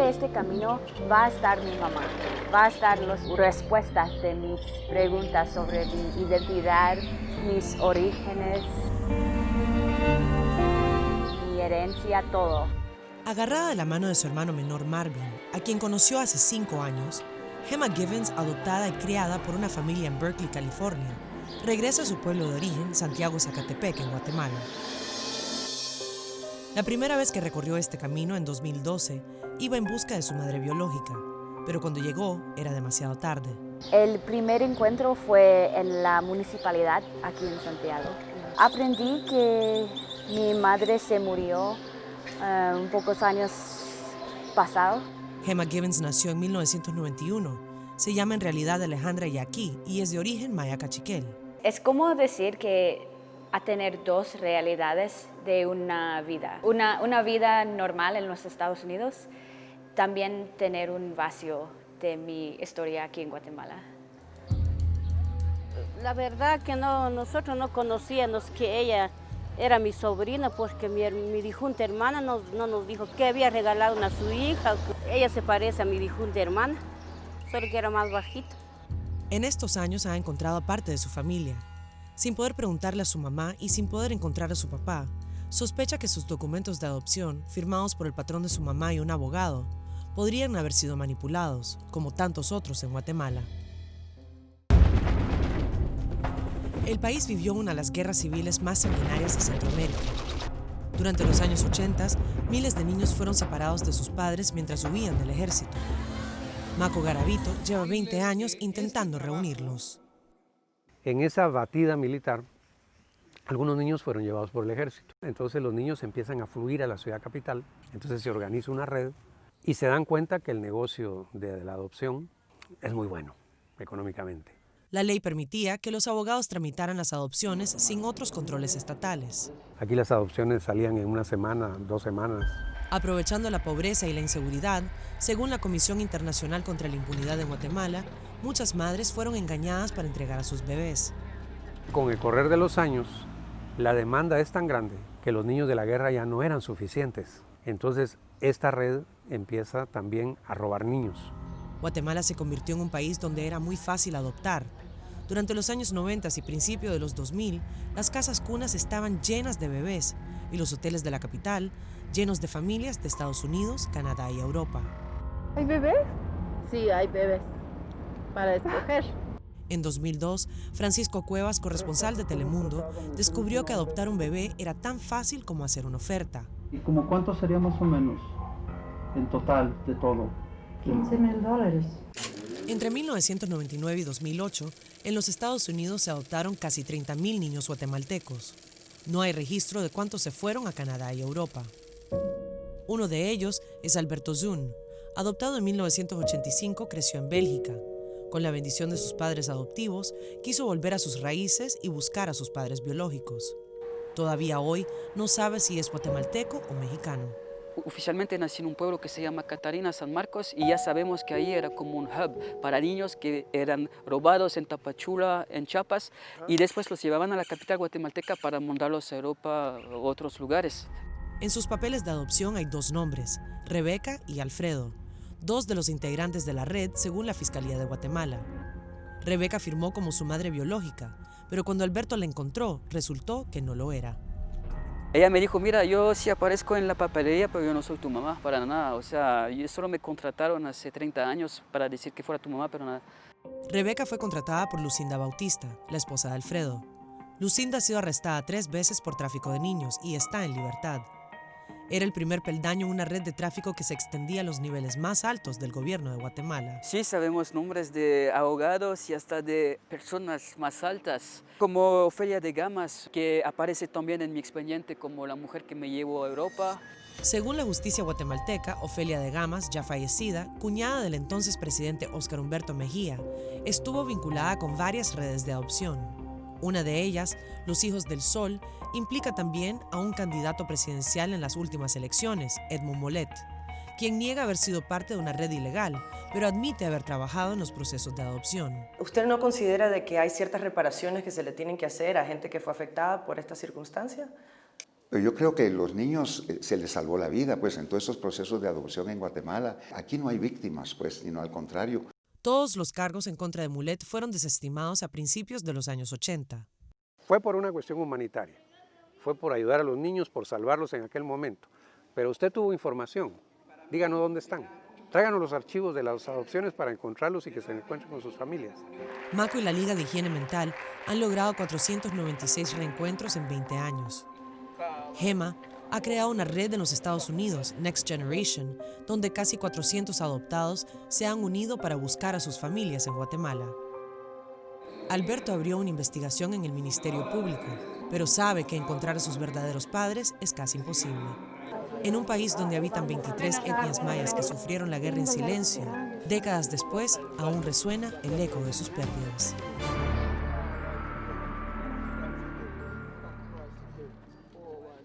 de este camino va a estar mi mamá, va a estar las respuestas de mis preguntas sobre mi identidad, mis orígenes, mi herencia, todo. Agarrada de la mano de su hermano menor Marvin, a quien conoció hace 5 años, Gemma Givens, adoptada y criada por una familia en Berkeley, California, regresa a su pueblo de origen, Santiago Zacatepec, en Guatemala. La primera vez que recorrió este camino, en 2012, iba en busca de su madre biológica, pero cuando llegó era demasiado tarde. El primer encuentro fue en la municipalidad aquí en Santiago. Aprendí que mi madre se murió pocos años pasados. Gemma Givens nació en 1991. Se llama en realidad Alejandra Yaquí y es de origen maya cachiquel. Es como decir que a tener dos realidades de una vida. Una vida normal en los Estados Unidos, también tener un vacío de mi historia aquí en Guatemala. La verdad que nosotros no conocíamos que ella era mi sobrina, porque mi difunta hermana no nos dijo que había regalado a su hija. Ella se parece a mi difunta hermana, solo que era más bajita. En estos años ha encontrado parte de su familia. Sin poder preguntarle a su mamá y sin poder encontrar a su papá, sospecha que sus documentos de adopción, firmados por el patrón de su mamá y un abogado, podrían haber sido manipulados, como tantos otros en Guatemala. El país vivió una de las guerras civiles más sanguinarias de Centroamérica. Durante los años 80, miles de niños fueron separados de sus padres mientras huían del ejército. Maco Garavito lleva 20 años intentando reunirlos. En esa batida militar, algunos niños fueron llevados por el ejército. Entonces los niños empiezan a fluir a la ciudad capital, entonces se organiza una red y se dan cuenta que el negocio de la adopción es muy bueno económicamente. La ley permitía que los abogados tramitaran las adopciones sin otros controles estatales. Aquí las adopciones salían en una semana, 2 semanas. Aprovechando la pobreza y la inseguridad, según la Comisión Internacional contra la Impunidad de Guatemala, muchas madres fueron engañadas para entregar a sus bebés. Con el correr de los años, la demanda es tan grande que los niños de la guerra ya no eran suficientes. Entonces, esta red empieza también a robar niños. Guatemala se convirtió en un país donde era muy fácil adoptar. Durante los años 90 y principio de los 2000, las casas cunas estaban llenas de bebés y los hoteles de la capital llenos de familias de Estados Unidos, Canadá y Europa. ¿Hay bebés? Sí, hay bebés para escoger. En 2002, Francisco Cuevas, corresponsal de Telemundo, descubrió que adoptar un bebé era tan fácil como hacer una oferta. ¿Y como cuánto sería más o menos en total de todo? $15,000. Entre 1999 y 2008, en los Estados Unidos se adoptaron casi 30,000 niños guatemaltecos. No hay registro de cuántos se fueron a Canadá y Europa. Uno de ellos es Alberto Zun. Adoptado en 1985, creció en Bélgica. Con la bendición de sus padres adoptivos, quiso volver a sus raíces y buscar a sus padres biológicos. Todavía hoy no sabe si es guatemalteco o mexicano. Oficialmente nací en un pueblo que se llama Catarina San Marcos y ya sabemos que ahí era como un hub para niños que eran robados en Tapachula, en Chiapas, y después los llevaban a la capital guatemalteca para mandarlos a Europa u otros lugares. En sus papeles de adopción hay 2 nombres, Rebeca y Alfredo, 2 de los integrantes de la red según la Fiscalía de Guatemala. Rebeca firmó como su madre biológica, pero cuando Alberto la encontró, resultó que no lo era. Ella me dijo, mira, yo sí aparezco en la papelería, pero yo no soy tu mamá para nada. O sea, solo me contrataron hace 30 años para decir que fuera tu mamá, pero nada. Rebeca fue contratada por Lucinda Bautista, la esposa de Alfredo. Lucinda ha sido arrestada 3 veces por tráfico de niños y está en libertad. Era el primer peldaño en una red de tráfico que se extendía a los niveles más altos del gobierno de Guatemala. Sí, sabemos nombres de abogados y hasta de personas más altas, como Ofelia de Gamas, que aparece también en mi expediente como la mujer que me llevó a Europa. Según la justicia guatemalteca, Ofelia de Gamas, ya fallecida, cuñada del entonces presidente Óscar Humberto Mejía, estuvo vinculada con varias redes de adopción. Una de ellas, Los Hijos del Sol, implica también a un candidato presidencial en las últimas elecciones, Edmond Molet, quien niega haber sido parte de una red ilegal, pero admite haber trabajado en los procesos de adopción. ¿Usted no considera de que hay ciertas reparaciones que se le tienen que hacer a gente que fue afectada por esta circunstancia? Yo creo que los niños se les salvó la vida, pues, en todos estos procesos de adopción en Guatemala. Aquí no hay víctimas, pues, sino al contrario. Todos los cargos en contra de Mulet fueron desestimados a principios de los años 80. Fue por una cuestión humanitaria, fue por ayudar a los niños, por salvarlos en aquel momento. Pero usted tuvo información, díganos dónde están. Tráiganos los archivos de las adopciones para encontrarlos y que se encuentren con sus familias. Maco y la Liga de Higiene Mental han logrado 496 reencuentros en 20 años. Gema ha creado una red en los Estados Unidos, Next Generation, donde casi 400 adoptados se han unido para buscar a sus familias en Guatemala. Alberto abrió una investigación en el Ministerio Público, pero sabe que encontrar a sus verdaderos padres es casi imposible. En un país donde habitan 23 etnias mayas que sufrieron la guerra en silencio, décadas después aún resuena el eco de sus pérdidas.